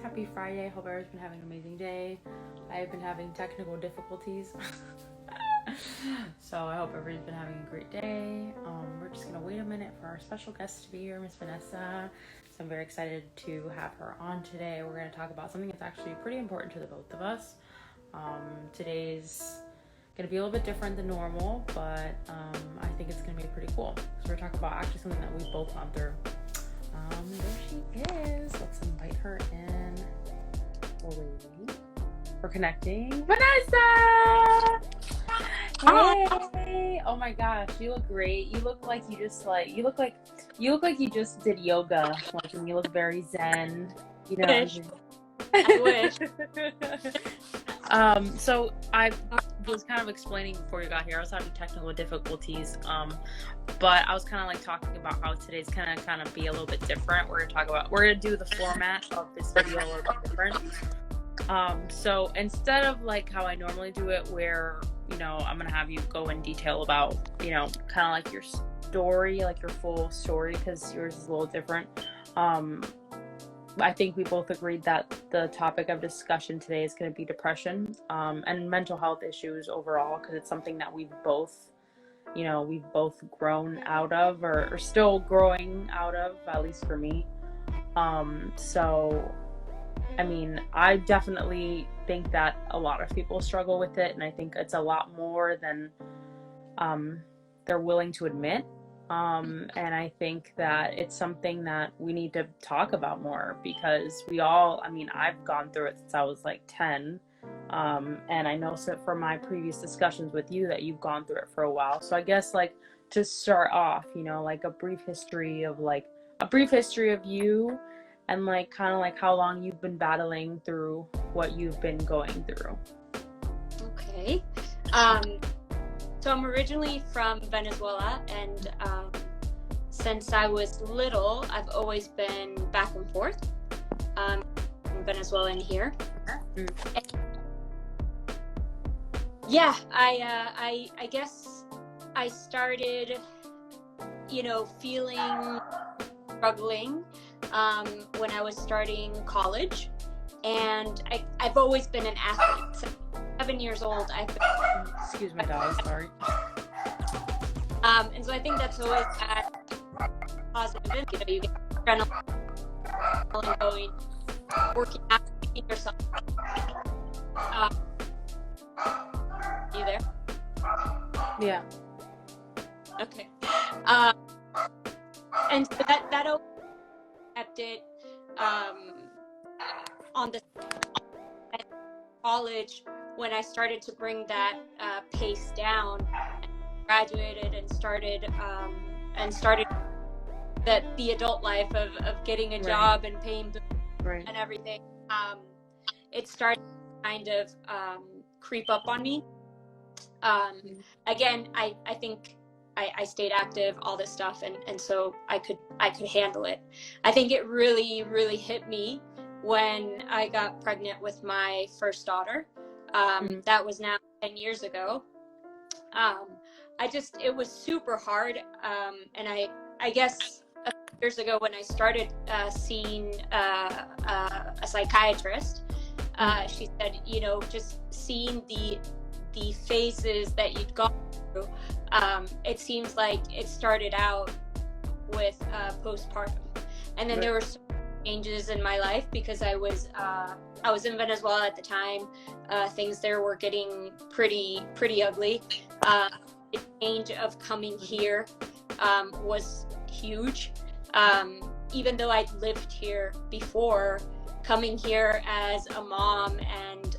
Happy Friday. Hope everyone's been having an amazing day. I've been having technical difficulties. So I hope everybody's been having a great day. We're just going to wait a minute for our special guest to be here, Miss Vanessa. So I'm very excited to have her on today. We're going to talk about something that's actually pretty important to the both of us. Today's going to be a little bit different than normal, but I think it's going to be pretty cool. So we're talking about actually something that we've both gone through. There she is. Let's invite her in. We're connecting. Vanessa! Hey! Oh my gosh, you look great. You look like you look like you just did yoga. Like, and you look very zen. You know. I wish. So I was kind of explaining before you got here. I was having technical difficulties. But I was kind of like talking about how today's kind of be a little bit different. We're gonna do the format of this video a little bit different. So instead of like how I normally do it, where I'm gonna have you go in detail about kind of like your story, like your full story, because yours is a little different. I think we both agreed that the topic of discussion today is going to be depression and mental health issues overall, because it's something that we've both grown out of, or still growing out of, at least for me. So, I mean, I definitely think that a lot of people struggle with it, and I think it's a lot more than they're willing to admit. And I think that it's something that we need to talk about more, because I've gone through it since I was like 10. And I know from my previous discussions with you that you've gone through it for a while. So I guess like to start off, like a brief history of you, and like kind of like how long you've been battling through what you've been going through. Okay. So I'm originally from Venezuela, and since I was little, I've always been back and forth from Venezuela and here. And yeah, I guess I started, feeling struggling when I was starting college, and I've always been an athlete. So 7 years old, Excuse my dog, sorry. And so I think that's always had positive. You get adrenaline going, working out, eating yourself. You there? Yeah. Okay. And so that always kept it on the college. When I started to bring that pace down, graduated and started the adult life of getting a job and paying bills and everything, it started to kind of creep up on me. Again, I think I stayed active, all this stuff, and so I could handle it. I think it really, really hit me when I got pregnant with my first daughter. That was now 10 years ago. It was super hard. And I guess a few years ago when I started seeing a psychiatrist, she said, just seeing the phases that you'd gone through, it seems like it started out with postpartum. And then there were changes in my life, because I was in Venezuela at the time. Things there were getting pretty ugly. The change of coming here was huge. Even though I'd lived here before, coming here as a mom and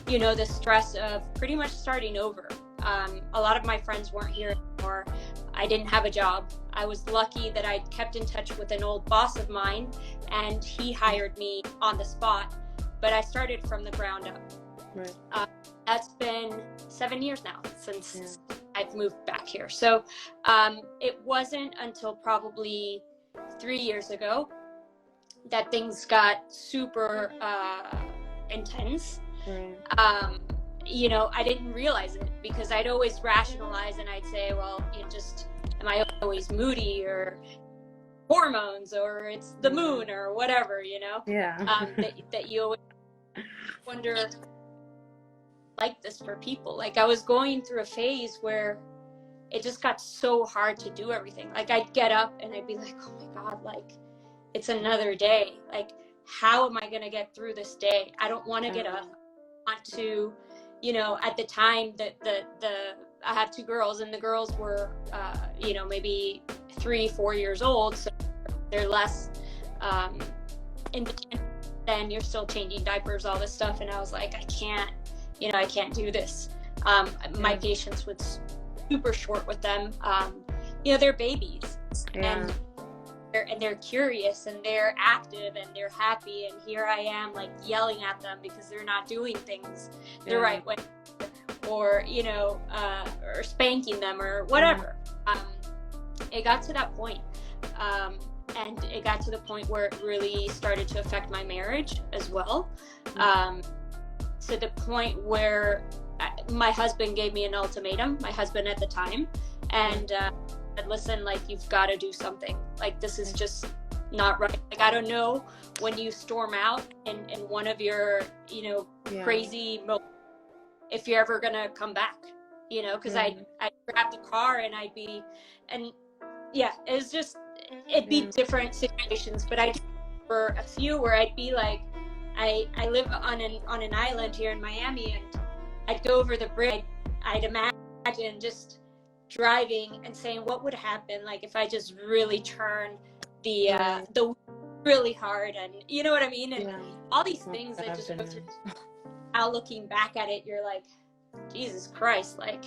the stress of pretty much starting over. A lot of my friends weren't here anymore. I didn't have a job. I was lucky that I kept in touch with an old boss of mine, and he hired me on the spot, but I started from the ground up. Right. That's been 7 years now since I've moved back here. So it wasn't until probably 3 years ago that things got super intense. Right. I didn't realize it, because I'd always rationalize and I'd say, well, am I always moody, or hormones or it's the moon or whatever, you know. Yeah. That you always wonder, like this for people. Like I was going through a phase where it just got so hard to do everything. Like I'd get up and I'd be like, oh my God, like it's another day. Like, how am I going to get through this day? I don't want to get up. I want to, you know, at the time that I have two girls, and the girls were, you know, maybe 3-4 years old. So they're less, independent. Then you're still changing diapers, all this stuff. And I was like, I can't do this. My patience was super short with them. You know, they're babies, and they're curious and they're active and they're happy, and here I am like yelling at them because they're not doing things the right way, or you know, or spanking them or whatever. It got to that point, and it got to the point where it really started to affect my marriage as well, to the point where my husband gave me an ultimatum, my husband at the time, and said, listen, like, you've got to do something. Like, this is just not right. Like, I don't know when you storm out in one of your, you know, crazy moments, if you're ever gonna come back, you know, because I'd grab the car and I'd be, and yeah, it's just, it'd be different situations, but I for a few where I'd be like, I live on an island here in Miami, and I'd go over the bridge. I'd imagine just driving and saying, what would happen like if I just really turn the really hard, and you know what I mean, and all these things that just go through. Now looking back at it, you're like, Jesus Christ, like,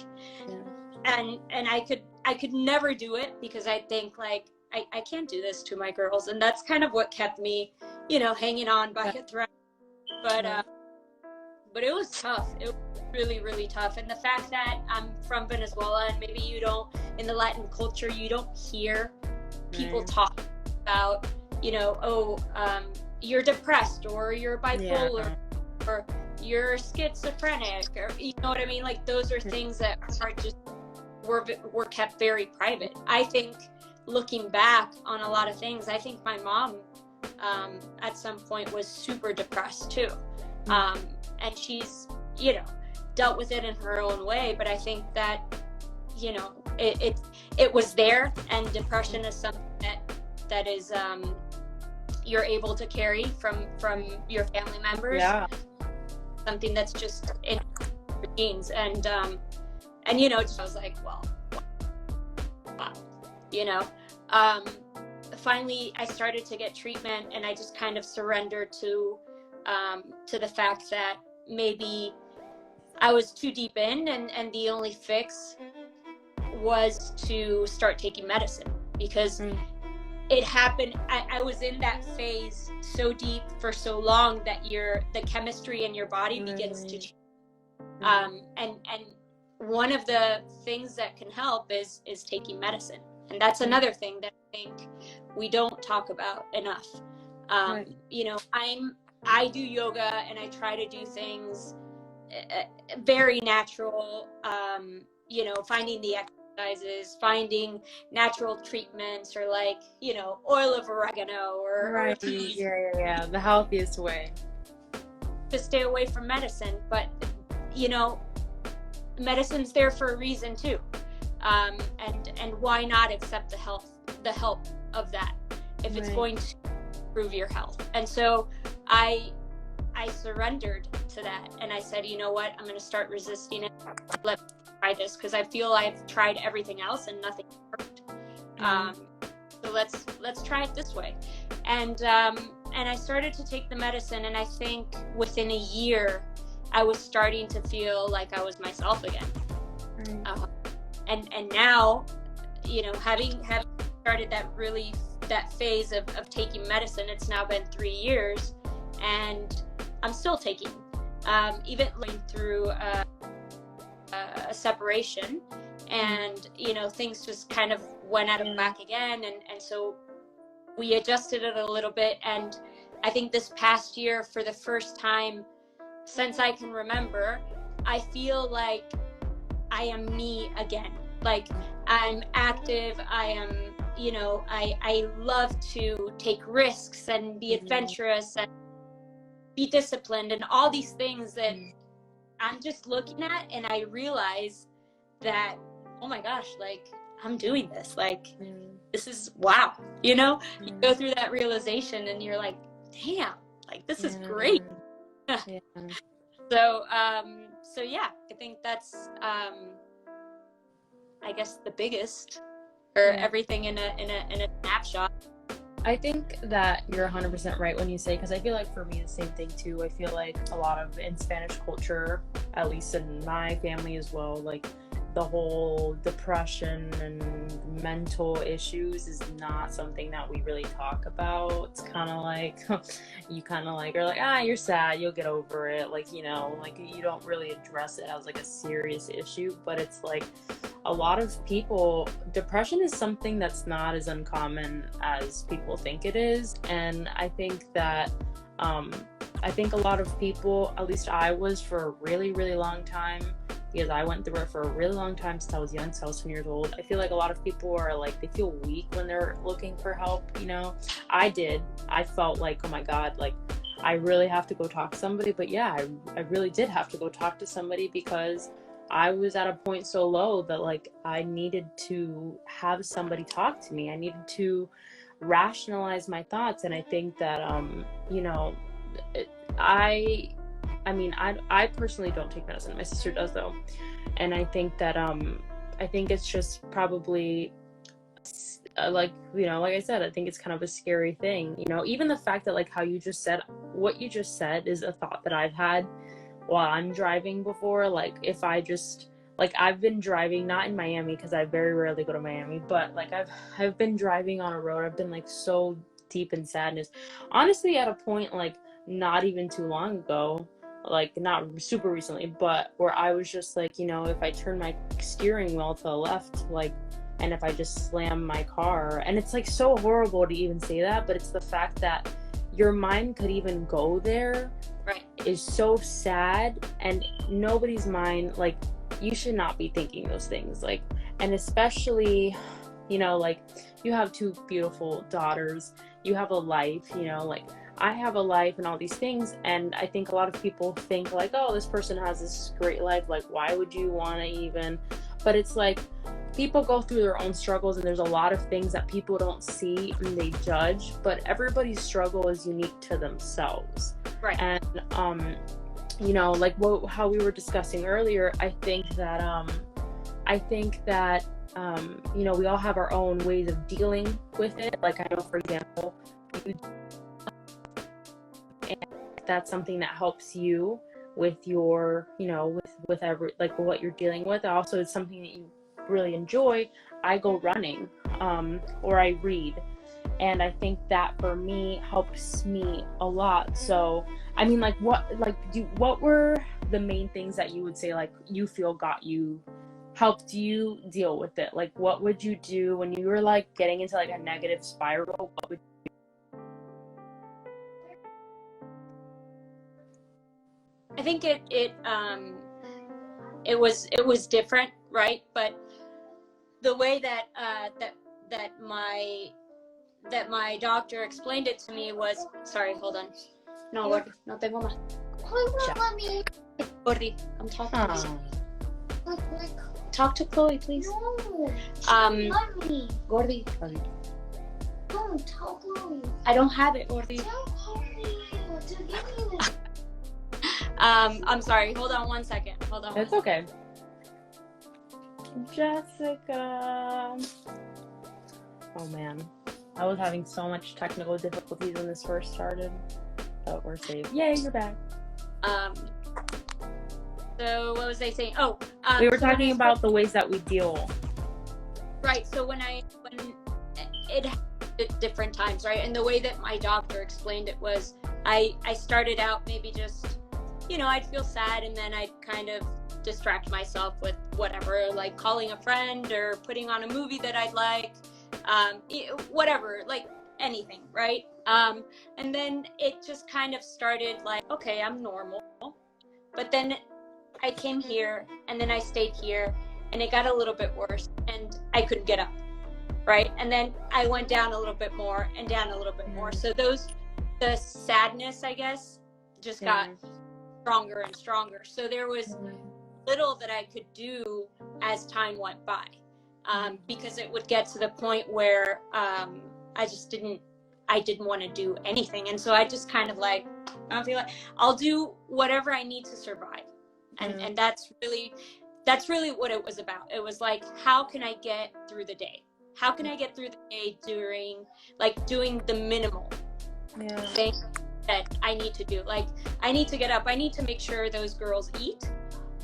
and I could never do it because I think like I can't do this to my girls, and that's kind of what kept me, you know, hanging on by a thread. But it was tough. It was really, really tough. And the fact that I'm from Venezuela, and maybe you don't, in the Latin culture, you don't hear people talk about, you know, you're depressed, or you're bipolar, or you're schizophrenic, or you know what I mean? Like, those are things that are just, were kept very private. I think looking back on a lot of things, I think my mom at some point was super depressed too. And she's, you know, dealt with it in her own way, but I think that, you know, it was there, and depression is something that is you're able to carry from your family members. Something that's just in your genes, and you know, I was like, well, wow, you know. Finally I started to get treatment, and I just kind of surrendered to the fact that maybe I was too deep in, and the only fix was to start taking medicine, because it happened. I was in that phase so deep for so long that the chemistry in your body begins to change. And one of the things that can help is taking medicine. And that's another thing that I think we don't talk about enough. You know, I do yoga, and I try to do things very natural, you know, finding the exercises, finding natural treatments, or like, you know, oil of oregano or teas. The healthiest way to stay away from medicine. But, you know, medicine's there for a reason too. And why not accept the help of that if it's going to improve your health? And so I surrendered to that, and I said, you know what, I'm going to start resisting it. Let's try this, because I feel I've tried everything else and nothing worked. So let's try it this way. And I started to take the medicine, and I think within a year I was starting to feel like I was myself again. And now, you know, having started that phase of taking medicine, it's now been 3 years, and I'm still taking, even going through a separation, and, you know, things just kind of went out of whack again. And so we adjusted it a little bit. And I think this past year, for the first time since I can remember, I feel like I am me again. Like, I'm active. I am, you know, I love to take risks and be adventurous and be disciplined and all these things that I'm just looking at, and I realize that, oh my gosh, like I'm doing this, like this is wow, you know, you go through that realization and you're like, damn, like this is great. So so yeah, I think that's I guess the biggest, or everything in a snapshot. I think that you're 100% right when you say, because I feel like for me the same thing too. I feel like a lot of in Spanish culture, at least in my family as well, like the whole depression and mental issues is not something that we really talk about. It's kind of like you kind of like are like, ah, you're sad, you'll get over it, like, you know, like you don't really address it as like a serious issue. But it's like a lot of people, depression is something that's not as uncommon as people think it is. And I think that I think a lot of people, at least I was for a really, really long time, because I went through it for a really long time since I was young, since I was 20 years old. I feel like a lot of people are like, they feel weak when they're looking for help, you know? I did. I felt like, oh my God, like I really have to go talk to somebody. But yeah, I really did have to go talk to somebody, because I was at a point so low that like I needed to have somebody talk to me. I needed to rationalize my thoughts. And I think that, you know, I mean, I personally don't take medicine. My sister does though. And I think that, I think it's just probably like, you know, like I said, I think it's kind of a scary thing, you know, even the fact that like how you just said, what you just said is a thought that I've had while I'm driving before. Like if I just, like I've been driving, not in Miami because I very rarely go to Miami, but like I've been driving on a road. I've been like so deep in sadness, honestly, at a point like not even too long ago, like not super recently, but where I was just like, you know, if I turn my steering wheel to the left, like, and if I just slam my car, and it's like so horrible to even say that, but it's the fact that your mind could even go there, right, is so sad. And nobody's mind, like you should not be thinking those things, like, and especially, you know, like you have two beautiful daughters, you have a life, you know, like I have a life and all these things. And I think a lot of people think like, oh, this person has this great life, like why would you want to even, but it's like people go through their own struggles, and there's a lot of things that people don't see and they judge, but everybody's struggle is unique to themselves. Right. And you know, like how we were discussing earlier, I think that you know, we all have our own ways of dealing with it. Like I know, for example, and that's something that helps you with your, you know, with every, like what you're dealing with. Also, it's something that you really enjoy. I go running, or I read, and I think that for me helps me a lot. So I mean, like what were the main things that you would say like you feel helped you deal with it? Like what would you do when you were like getting into like a negative spiral? What would I think it was different, right? But the way that my doctor explained it to me was, sorry, hold on. No, Gordy, no tengo más. Gordy, I'm talking to you. Talk to Chloe, please. No. Gordy. Don't tell Chloe. I don't have it, Gordy. Tell Chloe to give me this. I'm sorry. Hold on one second. Hold on. It's okay. Jessica. Oh man, I was having so much technical difficulties when this first started, but we're safe. Yay, you're back. So what was I saying? Oh, we were talking about the ways that we deal. Right. So when it happened at different times, right? And the way that my doctor explained it was, I started out maybe just, you know, I'd feel sad, and then I'd kind of distract myself with whatever, like calling a friend or putting on a movie that I'd like, whatever, like anything, right? And then it just kind of started like, okay, I'm normal. But then I came here, and then I stayed here, and it got a little bit worse, and I couldn't get up, right? And then I went down a little bit more and down a little bit more. So the sadness, I guess, just got stronger and stronger. So there was little that I could do as time went by, because it would get to the point where I didn't want to do anything. And so I just kind of like, I don't feel like, I'll do whatever I need to survive. And that's really what it was about. It was like, how can I get through the day? How can I get through the day doing the minimal things that I need to do? Like, I need to get up. I need to make sure those girls eat.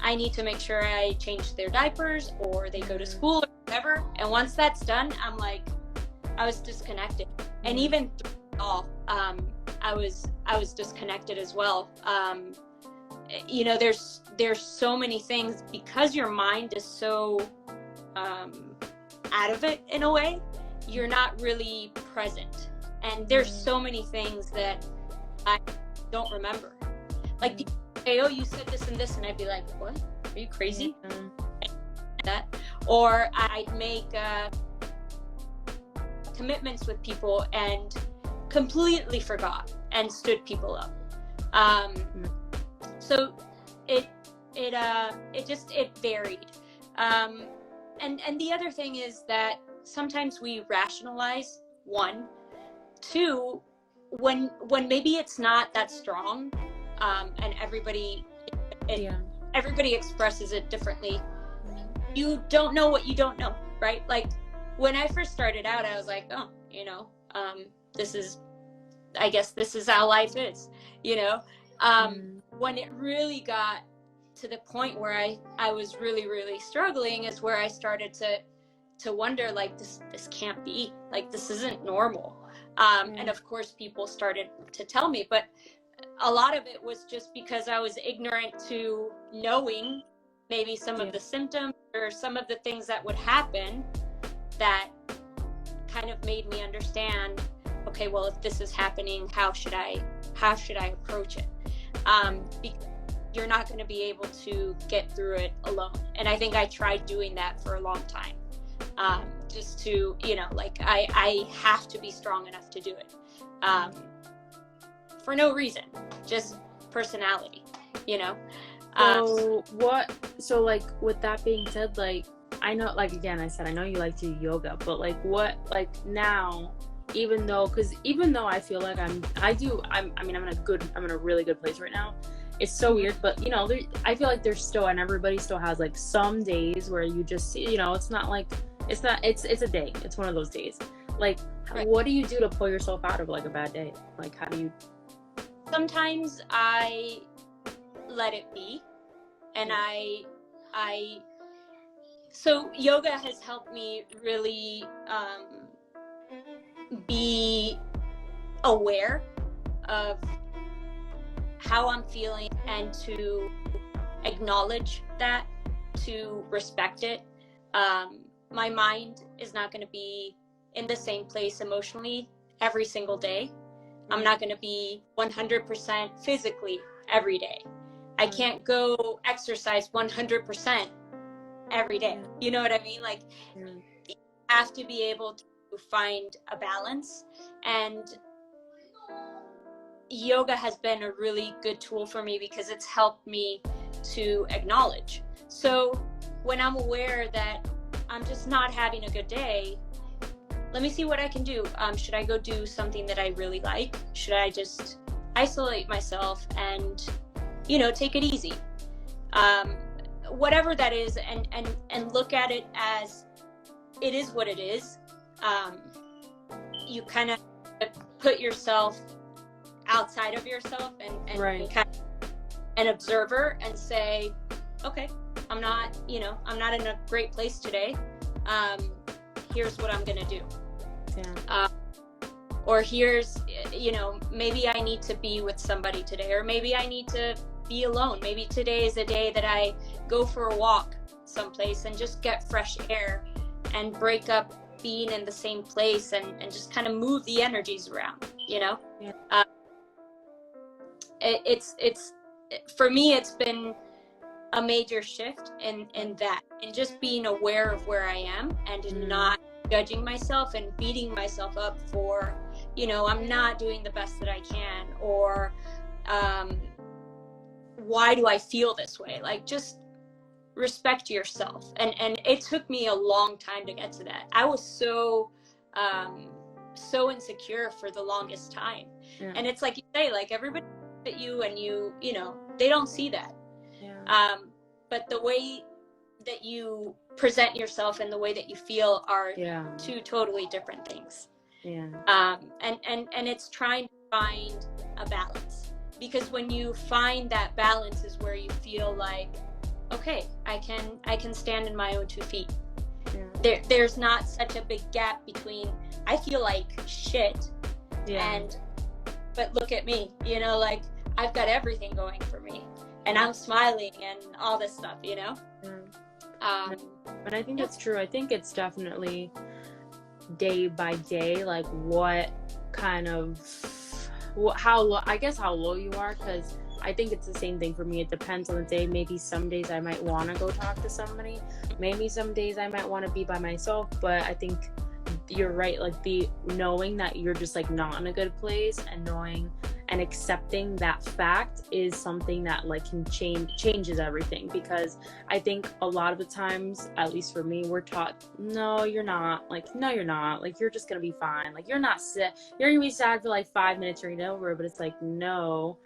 I need to make sure I change their diapers or they go to school or whatever. And once that's done, I'm like, I was disconnected. And even through it all, I was disconnected as well. You know, there's so many things, because your mind is so out of it in a way, you're not really present. And there's so many things that I don't remember. Like, people say, oh, you said this and this, and I'd be like, what? Are you crazy? That. Or I'd make commitments with people and completely forgot and stood people up. So it varied. And the other thing is that sometimes we rationalize, one. Two, when maybe it's not that strong, and everybody expresses it differently. You don't know what you don't know, right? Like, when I first started out, I was like, oh, you know, I guess this is how life is, you know. When it really got to the point where I was really, really struggling, is where I started to wonder, like, this can't be, like, this isn't normal. And of course people started to tell me, but a lot of it was just because I was ignorant to knowing maybe some of the symptoms or some of the things that would happen, that kind of made me understand, okay, well, if this is happening, how should I approach it? Because you're not going to be able to get through it alone. And I think I tried doing that for a long time. Just to, you know, like, I have to be strong enough to do it. For no reason, just personality, you know? So like, with that being said, like, I know, like, again, I said, I know you like to do yoga, but like, what, like, now, even though I feel like I'm in a really good place right now. It's so weird, but you know, I feel like there's still, and everybody still has like some days where you just, you know, it's a day. It's one of those days. Like, what do you do to pull yourself out of like a bad day? Like, how do you? Sometimes I let it be, and so yoga has helped me really be aware of how I'm feeling, and to acknowledge that, to respect it. My mind is not going to be in the same place emotionally every single day. I'm not going to be 100% physically every day. I can't go exercise 100% every day. You know what I mean? Like, you have to be able to find a balance, and yoga has been a really good tool for me because it's helped me to acknowledge. So when I'm aware that I'm just not having a good day, let me see what I can do. Should I go do something that I really like? Should I just isolate myself and, you know, take it easy? Whatever that is, and look at it as it is what it is. You kind of put yourself outside of yourself and kind of an observer, and say, okay, I'm not in a great place today. Here's what I'm gonna do. Or here's, you know, maybe I need to be with somebody today, or maybe I need to be alone. Maybe today is a day that I go for a walk someplace and just get fresh air and break up being in the same place, and just kind of move the energies around, you know? It's for me, it's been a major shift in that, and just being aware of where I am and not judging myself and beating myself up for, you know, I'm not doing the best that I can, or why do I feel this way? Like, just respect yourself. And it took me a long time to get to that. I was so insecure for the longest time. Yeah. And it's like you say, like, everybody looks at you and you know, they don't see that. Yeah. But the way that you present yourself and the way that you feel are two totally different things. Yeah. And it's trying to find a balance, because when you find that balance is where you feel like, okay, I can stand in my own 2 feet. Yeah. There's not such a big gap between I feel like shit but look at me, you know, like, I've got everything going for me and I'm smiling and all this stuff, you know. But I think that's true. I think it's definitely day by day, like what kind of how low you are, because I think it's the same thing for me. It depends on the day. Maybe some days I might want to go talk to somebody. Maybe some days I might want to be by myself. But I think you're right. Like, the knowing that you're just like not in a good place, and knowing and accepting that fact is something that like can changes everything. Because I think a lot of the times, at least for me, we're taught, no, you're not. Like, no, you're not. Like, you're just gonna be fine. Like, you're not sick. You're gonna be sad for like 5 minutes, you're gonna get over it. But it's like, no,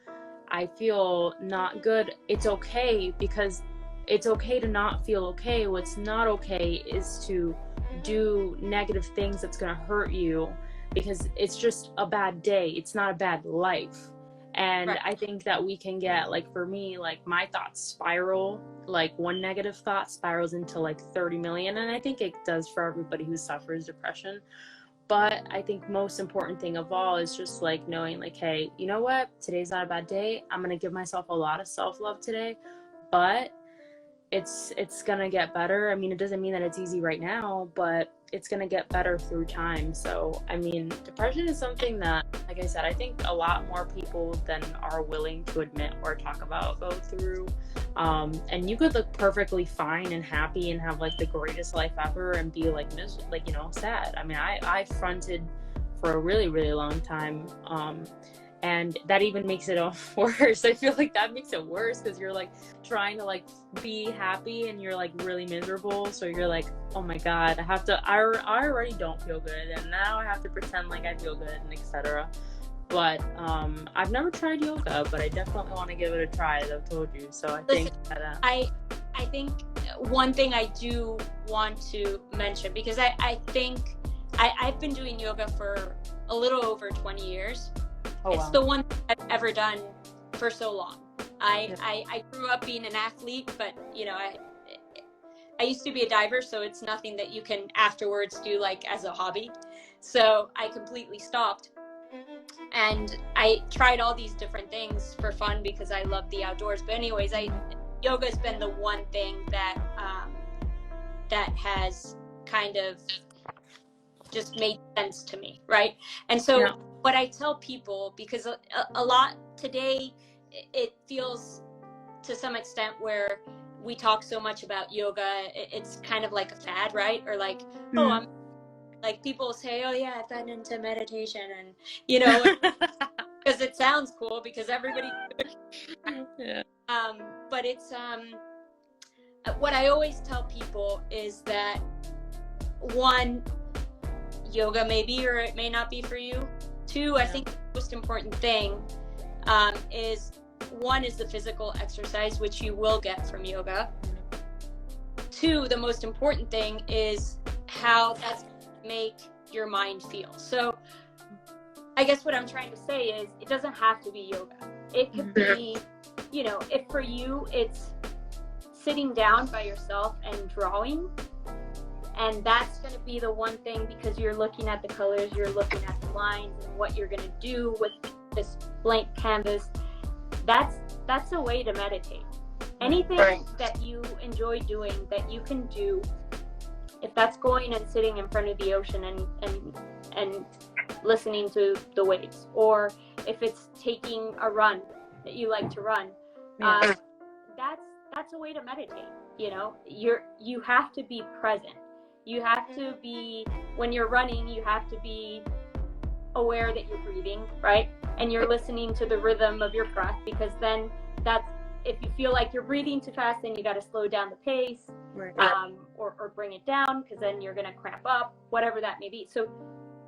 I feel not good. It's okay, because it's okay to not feel okay. What's not okay is to do negative things that's going to hurt you, because it's just a bad day. It's not a bad life. And right. I think that we can get, like, for me, like, my thoughts spiral, like one negative thought spirals into like 30 million. And I think it does for everybody who suffers depression. But I think most important thing of all is just like knowing, like, hey, you know what? Today's not a bad day. I'm going to give myself a lot of self-love today, but it's going to get better. I mean, it doesn't mean that it's easy right now, but it's going to get better through time. So, I mean, depression is something that, like I said, I think a lot more people than are willing to admit or talk about go through. And you could look perfectly fine and happy and have like the greatest life ever and be like you know, sad. I mean, I fronted for a really, really long time. And that even makes it worse. I feel like that makes it worse, because you're like trying to like be happy and you're like really miserable. So you're like, oh my God, I already don't feel good, and now I have to pretend like I feel good, and etc. But I've never tried yoga, but I definitely want to give it a try, as I've told you. So I think that I think one thing I do want to mention, because I think I've been doing yoga for a little over 20 years. Oh, it's wow. The one I've ever done for so long. I grew up being an athlete, but you know, I used to be a diver, so it's nothing that you can afterwards do like as a hobby. So I completely stopped. And I tried all these different things for fun because I love the outdoors. But anyways, yoga has been the one thing that that has kind of just made sense to me, right? And so what I tell people, because a lot today, it feels to some extent where we talk so much about yoga, it's kind of like a fad, right? Or like, oh, I'm like, people say, oh yeah, I've gotten into meditation, and you know, because it sounds cool because everybody but it's what I always tell people is that, one, yoga may be or it may not be for you. Two, I think the most important thing is, one is the physical exercise, which you will get from yoga. Two, the most important thing is how that's going to make your mind feel. So I guess what I'm trying to say is, it doesn't have to be yoga. It could be, you know, if for you it's sitting down by yourself and drawing, and that's going to be the one thing, because you're looking at the colors, you're looking at the lines and what you're going to do with this blank canvas. That's a way to meditate. Anything that you enjoy doing that you can do, if that's going and sitting in front of the ocean and listening to the waves, or if it's taking a run that you like to run, that's that's a way to meditate. You know, you have to be present. You have to be, when you're running, you have to be aware that you're breathing, right? And you're listening to the rhythm of your breath, because then that's, if you feel like you're breathing too fast, then you got to slow down the pace, Right. or bring it down, because then you're going to cramp up, whatever that may be. So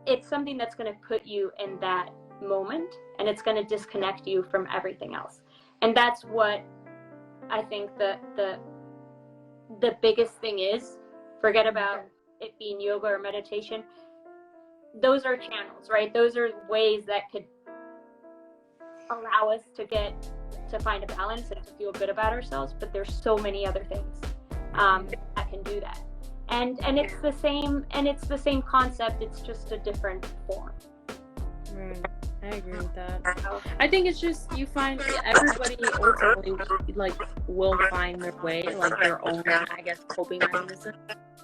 it's something that's going to put you in that moment, and it's going to disconnect you from everything else. And that's what I think the biggest thing is. Forget about it being yoga or meditation. Those are channels, right? Those are ways that could allow us to find a balance and to feel good about ourselves. But there's so many other things that can do that. And it's the same concept. It's just a different form. Right. I agree with that. I think it's just, you find everybody ultimately like will find their way, like their own, I guess, coping mechanism.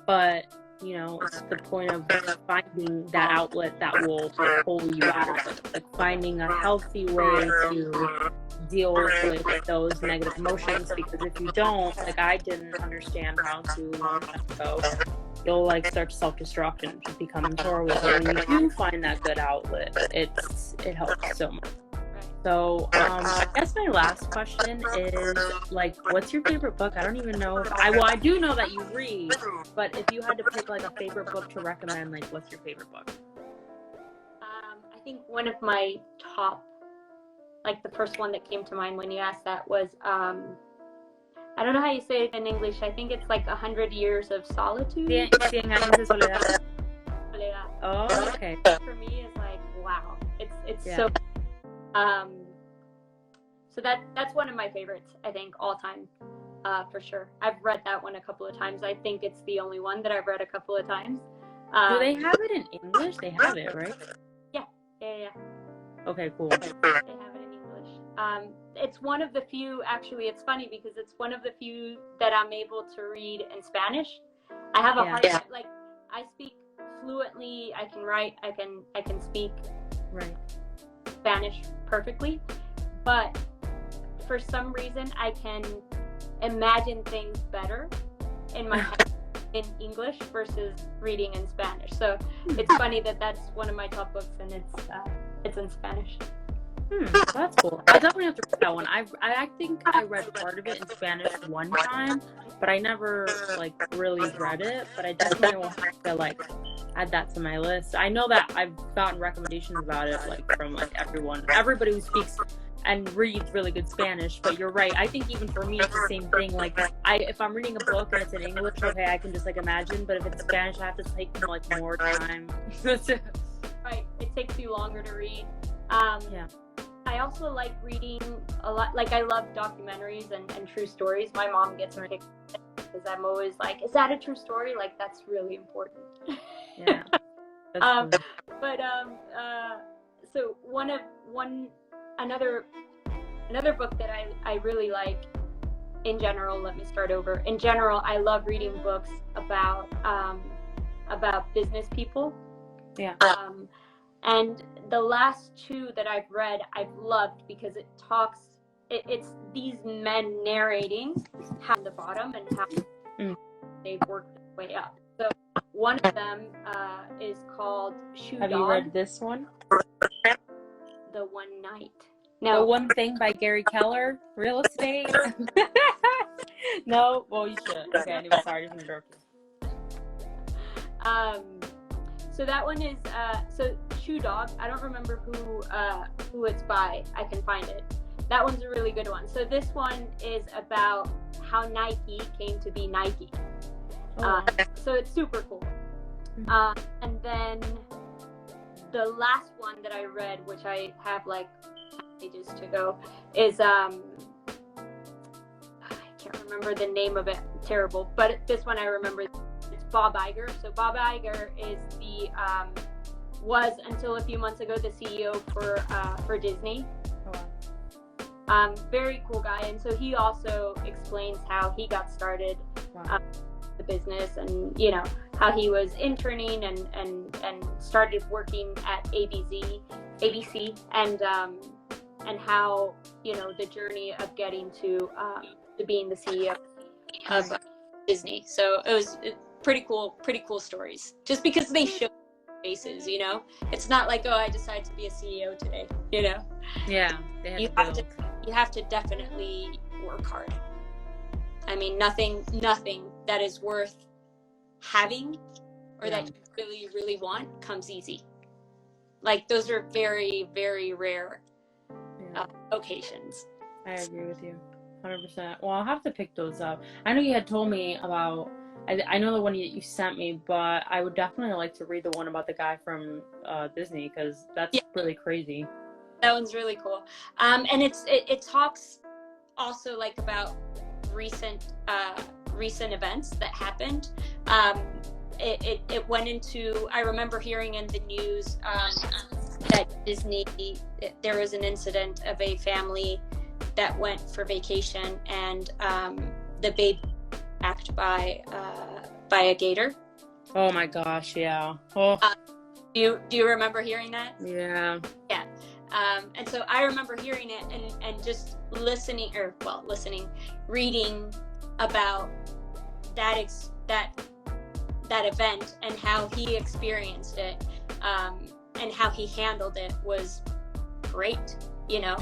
But you know, it's the point of finding that outlet that will pull you out of it, like finding a healthy way to deal with those negative emotions. Because if you don't, like I didn't understand how to long time ago, you'll like start to self-destruct and just become horrible. But when you do find that good outlet, it helps so much. So I guess my last question is, like, what's your favorite book? I don't even know if I do know that you read, but if you had to pick like a favorite book to recommend, like what's your favorite book? I think one of my top, like the first one that came to mind when you asked that was I don't know how you say it in English. I think it's like 100 Years of Solitude. Cien años de soledad. Soledad. Oh, okay. For me, is like, wow. It's Yeah. So that's one of my favorites, I think, all time, for sure. I've read that one a couple of times. I think it's the only one that I've read a couple of times. Do they have it in English? They have it, right? Yeah. Okay, cool. They have it in English. It's one of the few, actually, it's funny because it's one of the few that I'm able to read in Spanish. I have a hard time, like, I speak fluently, I can write, I can speak Spanish perfectly, but for some reason I can imagine things better in my head in English versus reading in Spanish. So it's funny that that's one of my top books, and it's in Spanish. That's cool. I definitely have to read that one. I think I read part of it in Spanish one time, but I never like really read it. But I definitely will have to like add that to my list. I know that I've gotten recommendations about it like from like everybody who speaks and reads really good Spanish. But you're right. I think even for me, it's the same thing. Like if I'm reading a book and it's in English, okay, I can just like imagine. But if it's Spanish, I have to take like more time. Right. It takes you longer to read. I also like reading a lot. Like I love documentaries and true stories. My mom gets me because I'm always like, is that a true story? Like that's really important. Yeah. That's cool. But so another book that I really like in general, let me start over. In general, I love reading books about business people. Yeah. And the last two that I've read, I've loved because it's these men narrating how the bottom and how they've worked their way up. So one of them is called Shoe Have Dog. you read this one? The One Night. No. The One Thing by Gary Keller, real estate. No? Well, you should. Okay, anyway, sorry, I just interrupted. So that one is so Shoe Dog. I don't remember who it's by. I can find it. That one's a really good one. So this one is about how Nike came to be Nike. So it's super cool. And then the last one that I read, which I have like pages to go, is I can't remember the name of it. Terrible. But this one I remember. It's Bob Iger. So Bob Iger is was until a few months ago the CEO for Disney. Very cool guy, and so he also explains how he got started the business, and you know how he was interning and started working at ABC, and how you know the journey of getting to to being the CEO of Disney. So it was pretty cool stories. Just because they show faces, you know, it's not like, oh, I decided to be a CEO today, you know. Yeah, you have to definitely work hard. I mean, nothing that is worth having or that you really, really want comes easy. Like, those are very, very rare occasions. I agree with you 100%. Well, I'll have to pick those up. I know you had told me about, I know the one you sent me, but I would definitely like to read the one about the guy from Disney, because that's really crazy. That one's really cool. And it talks also like about recent events that happened. It went into, I remember hearing in the news that Disney, there was an incident of a family that went for vacation, and the baby was attacked by a gator. Oh my gosh, yeah. Oh. Do you remember hearing that? Yeah. Yeah. And so I remember hearing it and just reading about that event and how he experienced it, and how he handled it was great, you know.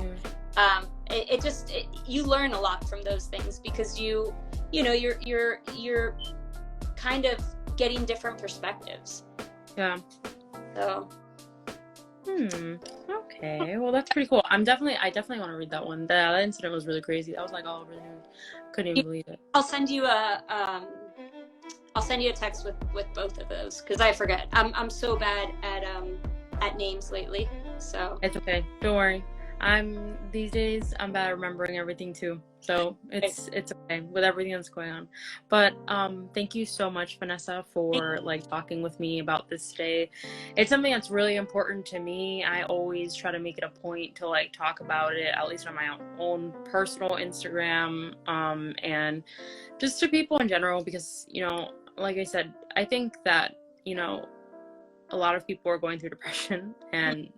You learn a lot from those things, because you're kind of getting different perspectives. Yeah. So. Okay. Well, that's pretty cool. I definitely want to read that one. That incident was really crazy. That was like all over the news. Couldn't even believe it. I'll send you a text with both of those, because I forget. I'm so bad at names lately. So it's okay. Don't worry. These days I'm bad at remembering everything too. So it's okay with everything that's going on. But thank you so much, Vanessa, for like talking with me about this today. It's something that's really important to me. I always try to make it a point to like talk about it, at least on my own personal Instagram, and just to people in general, because, you know, like I said, I think that, you know, a lot of people are going through depression, and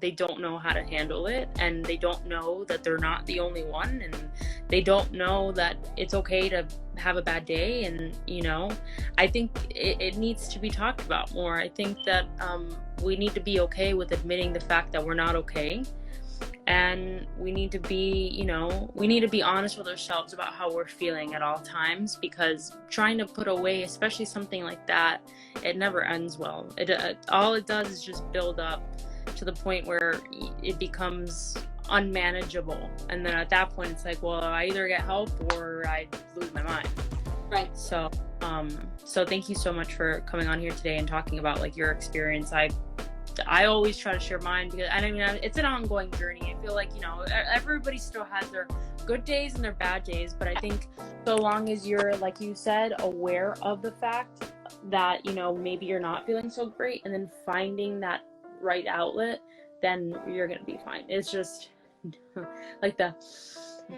they don't know how to handle it, and they don't know that they're not the only one, and they don't know that it's okay to have a bad day. And, you know, I think it needs to be talked about more. I think that we need to be okay with admitting the fact that we're not okay. And we need to be honest with ourselves about how we're feeling at all times, because trying to put away, especially something like that, it never ends well. All it does is just build up to the point where it becomes unmanageable. And then at that point, it's like, well, I either get help or I lose my mind. Right. So thank you so much for coming on here today and talking about like your experience. I always try to share mine, because I mean, it's an ongoing journey. I feel like, you know, everybody still has their good days and their bad days, but I think so long as you're, like you said, aware of the fact that, you know, maybe you're not feeling so great, and then finding that right outlet, then you're gonna be fine. It's just like the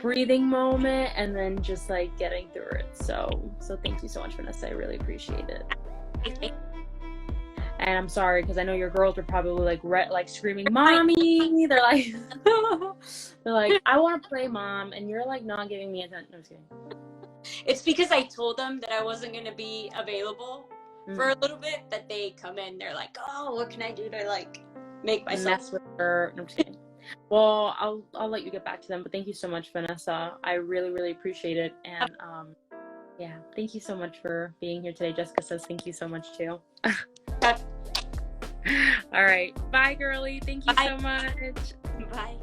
breathing moment, and then just like getting through it. So thank you so much, Vanessa. I really appreciate it. And I'm sorry, because I know your girls are probably like screaming, "Mommy!" They're like, "I want to play, Mom," and you're like not giving me attention. No, I'm just kidding. It's because I told them that I wasn't going to be available for a little bit, that they come in. They're like, "Oh, what can I do to like make myself mess with her?" No, I'm just kidding. Well, I'll let you get back to them. But thank you so much, Vanessa. I really, really appreciate it. And yeah, thank you so much for being here today. Jessica says thank you so much too. All right. Bye, girly. Thank you so much. Bye.